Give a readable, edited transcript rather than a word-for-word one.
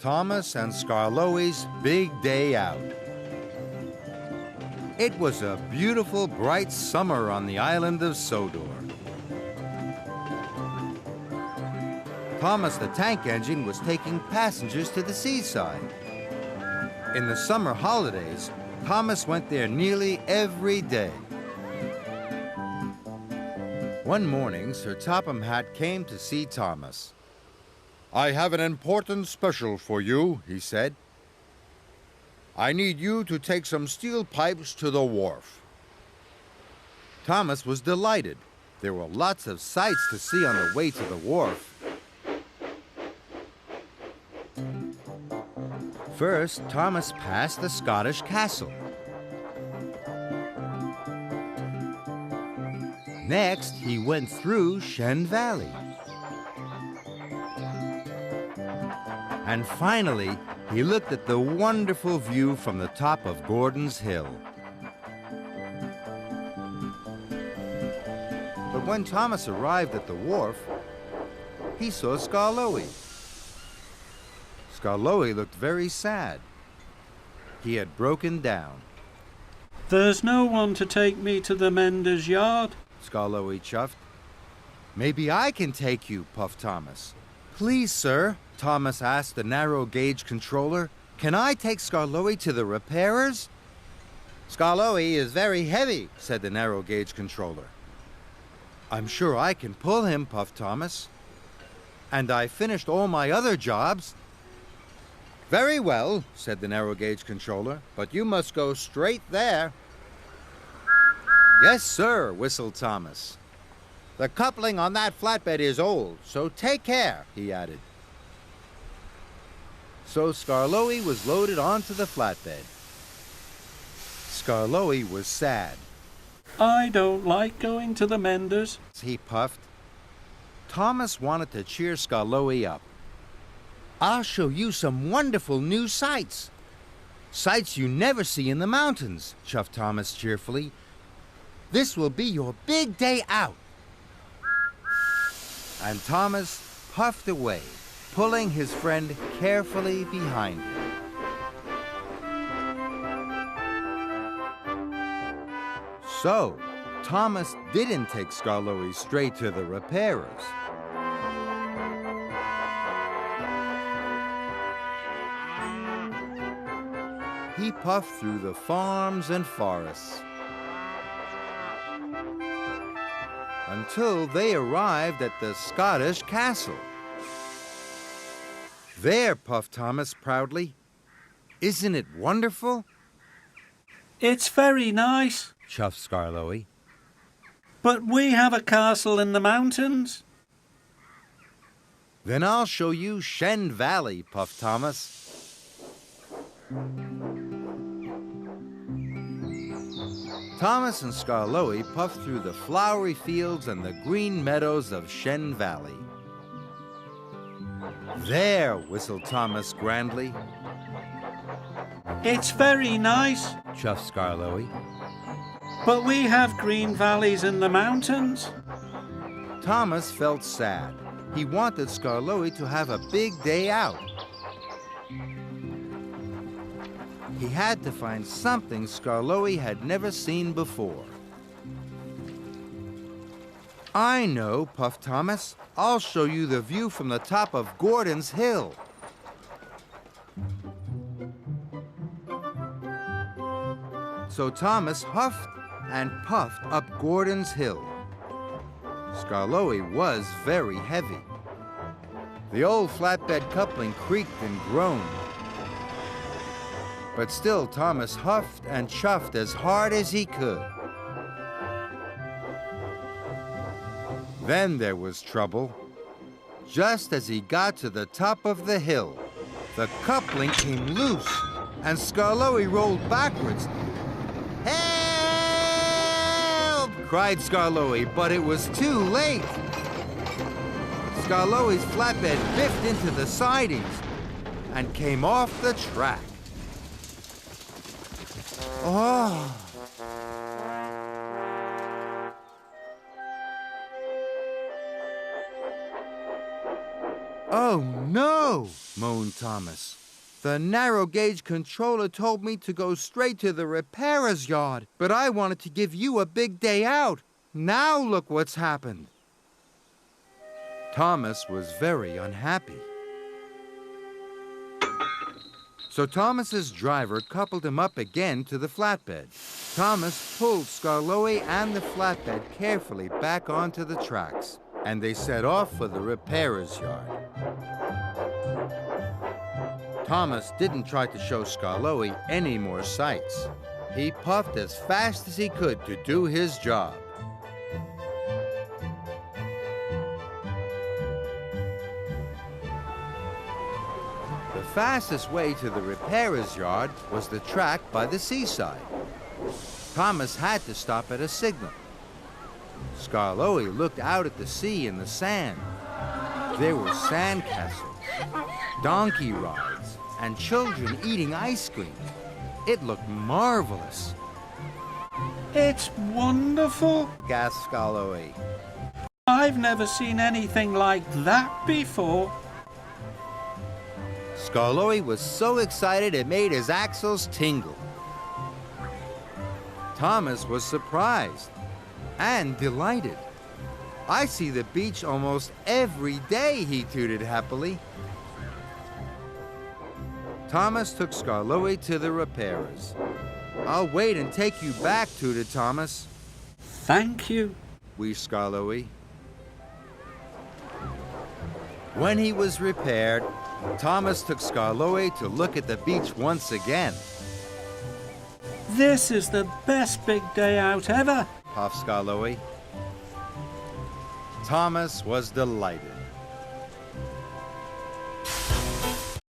Thomas and Skarloey's big day out. It was a beautiful, bright summer on the island of Sodor. Thomas the tank engine was taking passengers to the seaside. In the summer holidays, Thomas went there nearly every day. One morning, Sir Topham Hatt came to see Thomas. "I have an important special for you," he said. "I need you to take some steel pipes to the wharf." Thomas was delighted. There were lots of sights to see on the way to the wharf. First, Thomas passed the Scottish castle. Next, he went through Shen Valley. And finally, he looked at the wonderful view from the top of Gordon's Hill. But when Thomas arrived at the wharf, he saw Skarloey. Skarloey looked very sad. He had broken down. "There's no one to take me to the mender's yard," Skarloey chuffed. "Maybe I can take you," puffed Thomas. "Please, sir," Thomas asked the narrow gauge controller, "can I take Skarloey to the repairers?" "Skarloey is very heavy," said the narrow gauge controller. "I'm sure I can pull him," puffed Thomas. "And I finished all my other jobs." "Very well," said the narrow gauge controller, "but you must go straight there." "Yes, sir," whistled Thomas. "The coupling on that flatbed is old, so take care," he added. So Skarloey was loaded onto the flatbed. Skarloey was sad. "I don't like going to the mender's," he puffed. Thomas wanted to cheer Skarloey up. "I'll show you some wonderful new sights. Sights you never see in the mountains," chuffed Thomas cheerfully. "This will be your big day out." And Thomas puffed away, pulling his friend carefully behind him. So, Thomas didn't take Skarloey straight to the repairers. He puffed through the farms and forests until they arrived at the Scottish castle. "There," puffed Thomas proudly. "Isn't it wonderful?" "It's very nice," chuffed Skarloey. "but we have a castle in the mountains." "Then I'll show you Shen Valley," puffed Thomas. Thomas and Skarloey puffed through the flowery fields and the green meadows of Shen Valley. "There," whistled Thomas grandly. "It's very nice," chuffed Skarloey. "but we have green valleys in the mountains." Thomas felt sad. He wanted Skarloey to have a big day out. He had to find something Skarloey had never seen before. "I know," puffed Thomas. "I'll show you the view from the top of Gordon's Hill." So Thomas huffed and puffed up Gordon's Hill. Skarloey was very heavy. The old flatbed coupling creaked and groaned. But still Thomas huffed and chuffed as hard as he could. Then there was trouble. Just as he got to the top of the hill, the coupling came loose and Skarloey rolled backwards. "Help!" cried Skarloey, but it was too late. Skarloey's flatbed biffed into the sidings and came off the track. Oh! Oh no, moaned Thomas. The narrow gauge controller told me to go straight to the repairer's yard, but I wanted to give you a big day out. Now look what's happened. Thomas was very unhappy. So Thomas's driver coupled him up again to the flatbed. Thomas pulled Skarloey and the flatbed carefully back onto the tracks, and they set off for the repairer's yard. Thomas didn't try to show Skarloey any more sights. He puffed as fast as he could to do his job. The fastest way to the repairer's yard was the track by the seaside. Thomas had to stop at a signal. Skarloey looked out at the sea and the sand. There were sandcastles, donkey rides, and children eating ice cream. It looked marvelous. It's wonderful. Gasped Skarloey. I've never seen anything like that before. Skarloey was so excited it made his axles tingle. Thomas was surprised and delighted. I see the beach almost every day, he tooted happily. Thomas took Skarloey to the repairers. I'll wait and take you back, tooted Thomas. Thank you, wheezed Skarloey. When he was repaired, Thomas took Skarloey to look at the beach once again. This is the best big day out ever, puffed Skarloey. Thomas was delighted.